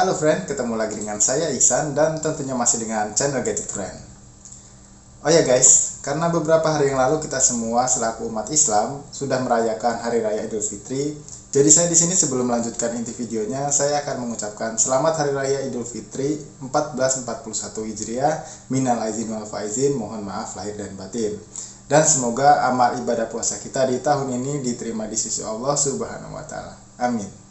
Halo friend, ketemu lagi dengan saya Ihsan dan tentunya masih dengan channel Gadget Friend. Oh ya guys, karena beberapa hari yang lalu kita semua selaku umat Islam sudah merayakan Hari Raya Idul Fitri, jadi saya di sini sebelum melanjutkan inti videonya, saya akan mengucapkan Selamat Hari Raya Idul Fitri 1441 Hijriah, minal aizin wal faizin, mohon maaf lahir dan batin. Dan semoga amal ibadah puasa kita di tahun ini diterima di sisi Allah Subhanahu wa taala. Amin.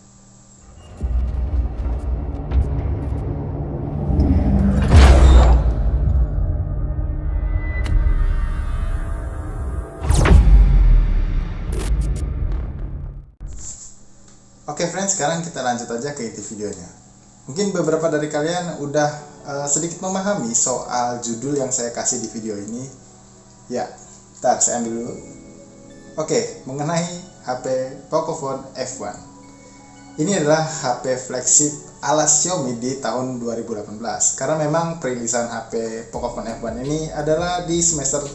Oke friends, sekarang kita lanjut aja ke inti videonya. Mungkin beberapa dari kalian udah sedikit memahami soal judul yang saya kasih di video ini. Ya, ntar saya ambil dulu. Oke, mengenai HP Pocophone F1. Ini adalah HP flagship ala Xiaomi di tahun 2018. Karena memang perilisan HP Pocophone F1 ini adalah di semester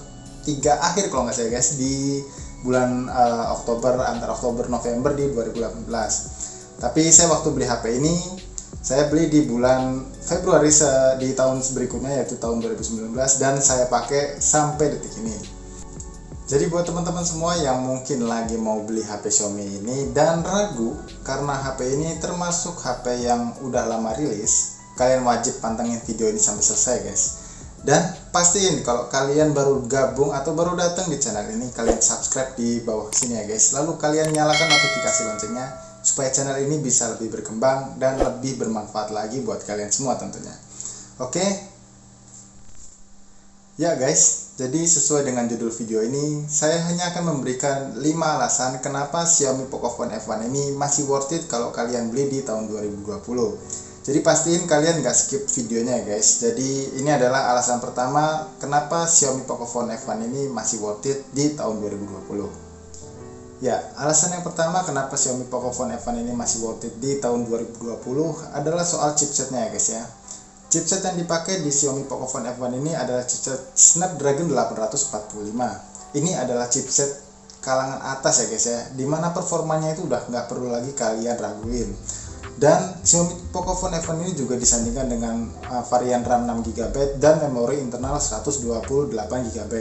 3 akhir kalau nggak salah guys, di bulan antara Oktober November di 2018. Tapi saya waktu beli HP ini saya beli di bulan Februari di tahun berikutnya, yaitu tahun 2019, dan saya pakai sampai detik ini. Jadi buat teman-teman semua yang mungkin lagi mau beli HP Xiaomi ini dan ragu karena HP ini termasuk HP yang udah lama rilis, kalian wajib pantengin video ini sampai selesai guys. Dan pastiin kalau kalian baru gabung atau baru datang di channel ini, kalian subscribe di bawah sini ya guys. Lalu kalian nyalakan notifikasi loncengnya supaya channel ini bisa lebih berkembang dan lebih bermanfaat lagi buat kalian semua tentunya. Oke? Ya guys, jadi sesuai dengan judul video ini, saya hanya akan memberikan 5 alasan kenapa Xiaomi Pocophone F1 ini masih worth it kalau kalian beli di tahun 2020. Jadi pastiin kalian nggak skip videonya ya guys. Jadi ini adalah alasan pertama kenapa Xiaomi Pocophone F1 ini masih worth it di tahun 2020. Ya, alasan yang pertama kenapa Xiaomi Pocophone F1 ini masih worth it di tahun 2020 adalah soal chipsetnya ya guys ya. Chipset yang dipakai di Xiaomi Pocophone F1 ini adalah chipset Snapdragon 845. Ini adalah chipset kalangan atas ya guys ya, dimana performanya itu udah nggak perlu lagi kalian raguin. Dan Xiaomi Pocophone F1 ini juga disandingkan dengan varian RAM 6GB dan memori internal 128GB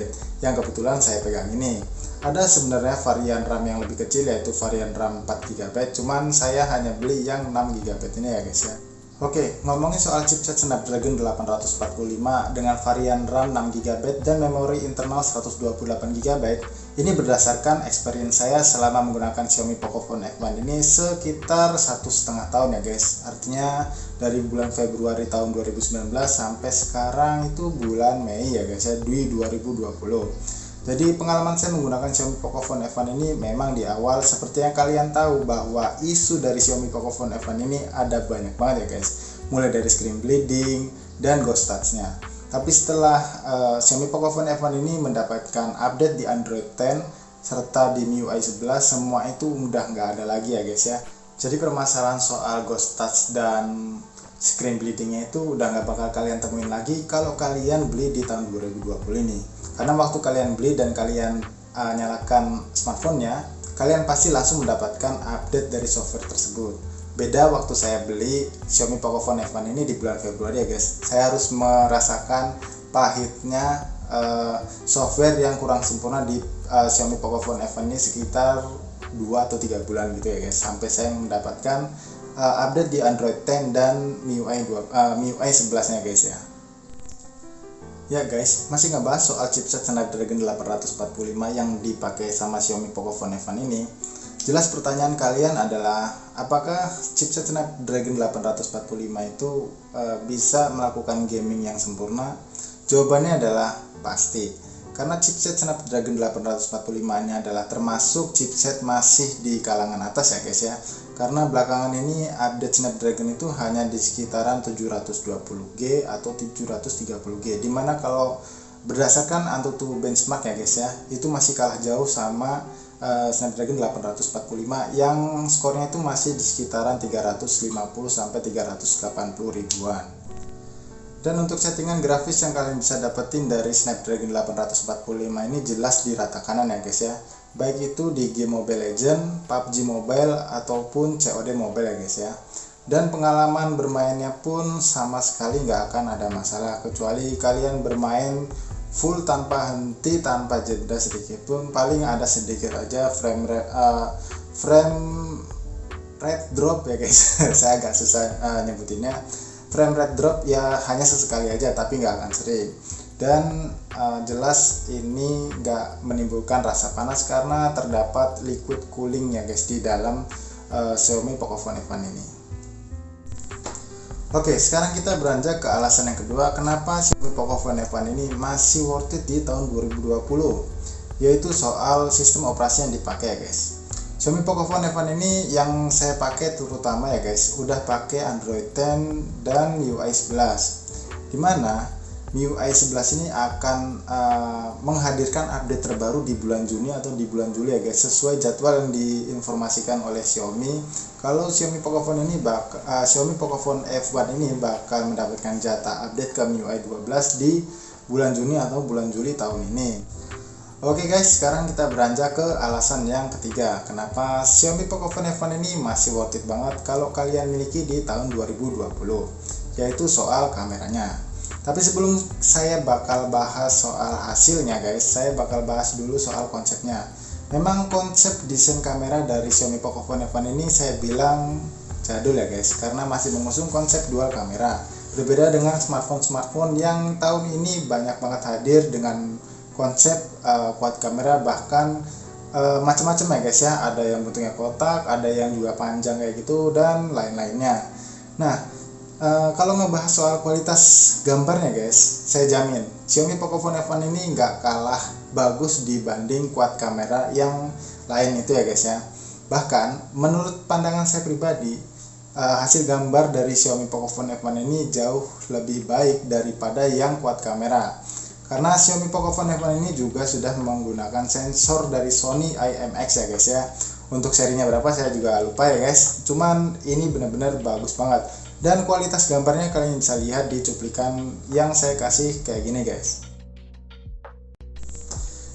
yang kebetulan saya pegang ini. Ada sebenarnya varian RAM yang lebih kecil, yaitu varian RAM 4GB, cuman saya hanya beli yang 6GB ini ya guys ya. Oke, ngomongin soal chipset Snapdragon 845 dengan varian RAM 6GB dan memori internal 128GB, ini berdasarkan experience saya selama menggunakan Xiaomi Pocophone F1 ini sekitar 1,5 tahun ya guys. Artinya dari bulan Februari tahun 2019 sampai sekarang itu bulan Mei ya guys ya, di 2020. Jadi pengalaman saya menggunakan Xiaomi Pocophone F1 ini memang di awal seperti yang kalian tahu bahwa isu dari Xiaomi Pocophone F1 ini ada banyak banget ya guys. Mulai dari screen bleeding dan ghost touch-nya. Tapi setelah Xiaomi Pocophone F1 ini mendapatkan update di Android 10 serta di MIUI 11, semua itu udah nggak ada lagi ya guys ya. Jadi permasalahan soal ghost touch dan screen bleeding-nya itu udah nggak bakal kalian temuin lagi kalau kalian beli di tahun 2020 ini. Karena waktu kalian beli dan kalian nyalakan smartphone-nya, kalian pasti langsung mendapatkan update dari software tersebut. Beda waktu saya beli Xiaomi Pocophone F1 ini di bulan Februari ya guys. Saya harus merasakan pahitnya software yang kurang sempurna di Xiaomi Pocophone F1 ini sekitar 2 atau 3 bulan gitu ya guys. Sampai saya mendapatkan update di Android 10 dan MIUI 11-nya guys ya. Ya guys, masih ngebahas soal chipset Snapdragon 845 yang dipakai sama Xiaomi Pocophone F1 ini. Jelas pertanyaan kalian adalah apakah chipset Snapdragon 845 itu bisa melakukan gaming yang sempurna? Jawabannya adalah pasti. Karena chipset Snapdragon 845 ini adalah termasuk chipset masih di kalangan atas ya guys ya. Karena belakangan ini update Snapdragon itu hanya di sekitaran 720G atau 730G, dimana kalau berdasarkan AnTuTu benchmark ya guys ya, itu masih kalah jauh sama Snapdragon 845 yang skornya itu masih di sekitaran 350 sampai 380 ribuan. Dan untuk settingan grafis yang kalian bisa dapetin dari Snapdragon 845 ini jelas di rata kanan ya guys ya. Baik itu di game Mobile Legends, PUBG Mobile ataupun COD Mobile ya guys ya. dan pengalaman bermainnya pun sama sekali nggak akan ada masalah, kecuali kalian bermain full tanpa henti, tanpa jeda sedikit pun. Paling ada sedikit aja frame rate drop ya guys. Saya agak susah nyebutinnya. Frame rate drop ya hanya sesekali aja, tapi nggak akan sering. Dan jelas ini nggak menimbulkan rasa panas karena terdapat liquid cooling ya guys di dalam Xiaomi Pocophone F1 ini. Oke, sekarang kita beranjak ke alasan yang kedua kenapa Xiaomi Pocophone F1 ini masih worth it di tahun 2020, yaitu soal sistem operasi yang dipakai ya guys. Xiaomi Pocophone F1 ini yang saya pakai terutama ya guys, udah pakai Android 10 dan MIUI 11, dimana MIUI 11 ini akan menghadirkan update terbaru di bulan Juni atau di bulan Juli ya guys, sesuai jadwal yang diinformasikan oleh Xiaomi. Kalau Xiaomi Pocophone F1 ini bakal mendapatkan jatah update ke MIUI 12 di bulan Juni atau bulan Juli tahun ini. Oke guys, sekarang kita beranjak ke alasan yang ketiga kenapa Xiaomi Pocophone F1 ini masih worth it banget kalau kalian miliki di tahun 2020, yaitu soal kameranya. Tapi sebelum saya bakal bahas soal hasilnya guys, saya bakal bahas dulu soal konsepnya. Memang konsep desain kamera dari Xiaomi Pocophone F1 ini saya bilang jadul ya guys, karena masih mengusung konsep dual kamera. Berbeda dengan smartphone yang tahun ini banyak banget hadir dengan konsep quad kamera, bahkan macam-macam ya guys ya. Ada yang bentuknya kotak, ada yang juga panjang kayak gitu, dan lain-lainnya. Nah, kalau ngebahas soal kualitas gambarnya guys, saya jamin Xiaomi Pocophone F1 ini nggak kalah bagus dibanding quad kamera yang lain itu ya guys ya. Bahkan menurut pandangan saya pribadi, hasil gambar dari Xiaomi Pocophone F1 ini jauh lebih baik daripada yang quad kamera, karena Xiaomi Pocophone F1 ini juga sudah menggunakan sensor dari Sony IMX ya guys ya. Untuk serinya berapa saya juga lupa ya guys, cuman ini benar-benar bagus banget. Dan kualitas gambarnya kalian bisa lihat di cuplikan yang saya kasih kayak gini guys.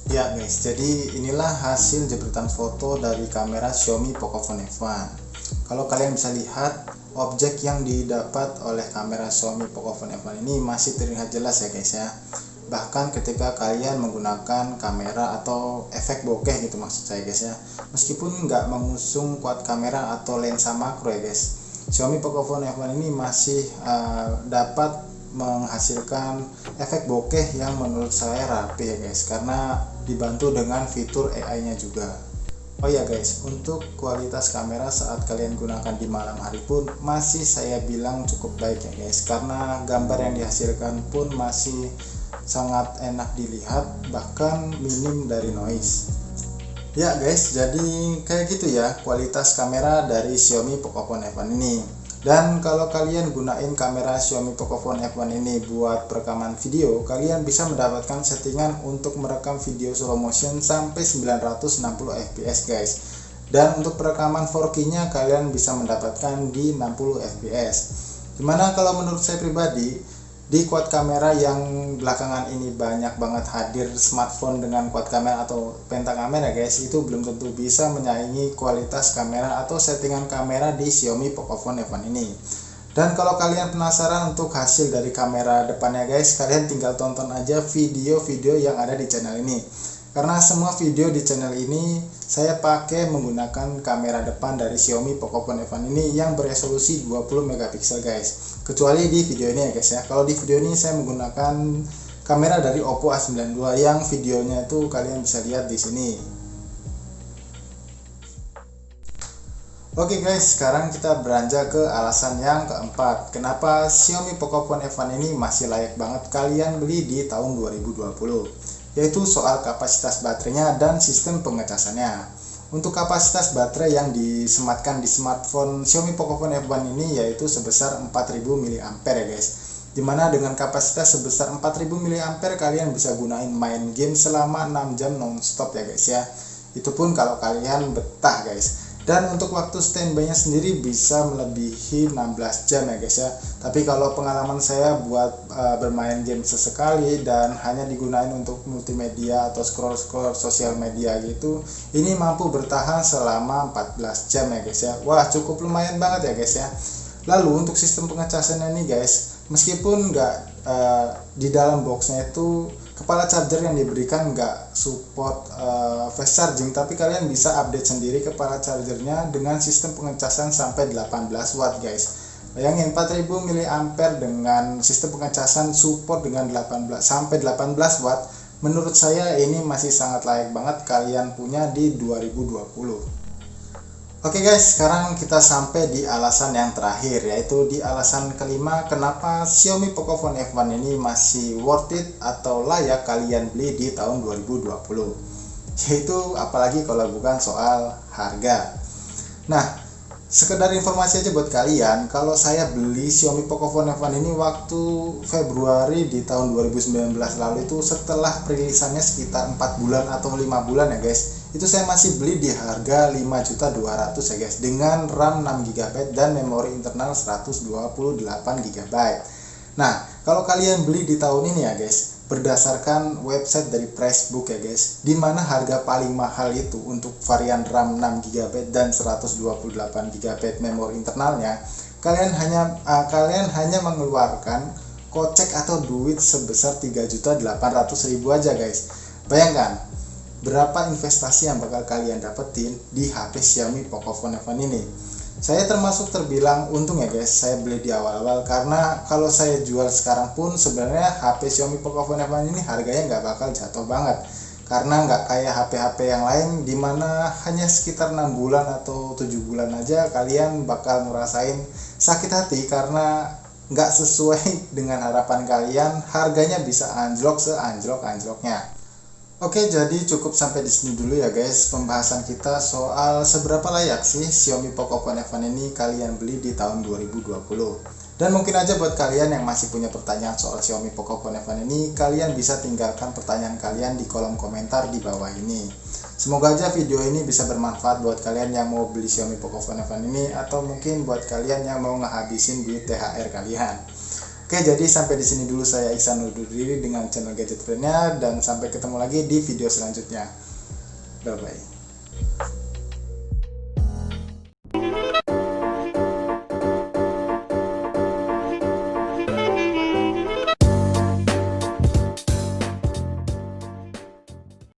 Ya guys, jadi inilah hasil jepretan foto dari kamera Xiaomi Pocophone F1. Kalau kalian bisa lihat, objek yang didapat oleh kamera Xiaomi Pocophone F1 ini masih terlihat jelas ya guys ya. Bahkan ketika kalian menggunakan kamera atau efek bokeh gitu maksud saya guys ya, meskipun nggak mengusung quad kamera atau lensa makro ya guys, Xiaomi Pocophone F1 ini masih dapat menghasilkan efek bokeh yang menurut saya rapi ya guys, karena dibantu dengan fitur AI-nya juga. Oh ya guys, untuk kualitas kamera saat kalian gunakan di malam hari pun masih saya bilang cukup baik ya guys, karena gambar yang dihasilkan pun masih sangat enak dilihat, bahkan minim dari noise. Ya guys, jadi kayak gitu ya kualitas kamera dari Xiaomi Pocophone F1 ini. Dan kalau kalian gunain kamera Xiaomi Pocophone F1 ini buat perekaman video, kalian bisa mendapatkan settingan untuk merekam video slow motion sampai 960 fps guys. Dan untuk perekaman 4K nya kalian bisa mendapatkan di 60 fps. Dimana kalau menurut saya pribadi, di quad kamera yang belakangan ini banyak banget hadir smartphone dengan quad kamera atau penta kamera guys, itu belum tentu bisa menyaingi kualitas kamera atau settingan kamera di Xiaomi Pocophone F1 ini. Dan kalau kalian penasaran untuk hasil dari kamera depannya guys, kalian tinggal tonton aja video-video yang ada di channel ini. Karena semua video di channel ini saya pakai menggunakan kamera depan dari Xiaomi Pocophone F1 ini yang beresolusi 20 megapiksel guys. Kecuali di video ini ya guys ya. Kalau di video ini saya menggunakan kamera dari Oppo A92 yang videonya itu kalian bisa lihat di sini. Oke guys, sekarang kita beranjak ke alasan yang keempat. Kenapa Xiaomi Pocophone F1 ini masih layak banget kalian beli di tahun 2020. Yaitu soal kapasitas baterainya dan sistem pengecasannya. Untuk kapasitas baterai yang disematkan di smartphone Xiaomi Pocophone F1 ini yaitu sebesar 4000 mAh ya guys. Dimana dengan kapasitas sebesar 4000 mAh kalian bisa gunain main game selama 6 jam nonstop ya guys ya. Itu pun kalau kalian betah guys. Dan untuk waktu standby-nya sendiri bisa melebihi 16 jam ya guys ya. Tapi kalau pengalaman saya buat bermain game sesekali dan hanya digunakan untuk multimedia atau scroll-scroll sosial media gitu, ini mampu bertahan selama 14 jam ya guys ya. Wah, cukup lumayan banget ya guys ya. Lalu untuk sistem pengecasannya ini guys, meskipun nggak di dalam boxnya itu kepala charger yang diberikan nggak support fast charging, tapi kalian bisa update sendiri kepala chargernya dengan sistem pengecasan sampai 18 watt guys. Bayangin 4000 mAh dengan sistem pengecasan support dengan 18 sampai 18 watt. Menurut saya ini masih sangat layak banget kalian punya di 2020. Oke guys, sekarang kita sampai di alasan yang terakhir, yaitu di alasan kelima kenapa Xiaomi Pocophone F1 ini masih worth it atau layak kalian beli di tahun 2020. Yaitu apalagi kalau bukan soal harga. Nah, sekedar informasi aja buat kalian, kalau saya beli Xiaomi Pocophone F1 ini waktu Februari di tahun 2019 lalu itu setelah perilisannya sekitar 4 bulan atau 5 bulan ya guys. Itu saya masih beli di harga 5.200.000 ya guys, dengan RAM 6GB dan memori internal 128GB. Nah, kalau kalian beli di tahun ini ya guys, berdasarkan website dari Pricebook ya guys, dimana harga paling mahal itu untuk varian RAM 6GB dan 128GB memori internalnya, kalian hanya mengeluarkan kocek atau duit sebesar 3.800.000 aja guys. Bayangkan berapa investasi yang bakal kalian dapetin di HP Xiaomi Pocophone F1 ini. Saya termasuk terbilang untung ya guys, saya beli di awal-awal, karena kalau saya jual sekarang pun sebenarnya HP Xiaomi Pocophone F1 ini harganya nggak bakal jatuh banget, karena nggak kayak HP-HP yang lain dimana hanya sekitar 6 bulan atau 7 bulan aja kalian bakal ngerasain sakit hati karena nggak sesuai dengan harapan kalian, harganya bisa anjlok seanjlok-anjloknya. Oke, jadi cukup sampai di sini dulu ya guys pembahasan kita soal seberapa layak sih Xiaomi Pocophone F1 ini kalian beli di tahun 2020. Dan mungkin aja buat kalian yang masih punya pertanyaan soal Xiaomi Pocophone F1 ini, kalian bisa tinggalkan pertanyaan kalian di kolom komentar di bawah ini. Semoga aja video ini bisa bermanfaat buat kalian yang mau beli Xiaomi Pocophone F1 ini, atau mungkin buat kalian yang mau ngehabisin duit THR kalian. Oke, jadi sampai di sini dulu saya Ihsan undur diri dengan channel Gadget Friend-nya, dan sampai ketemu lagi di video selanjutnya. Bye bye.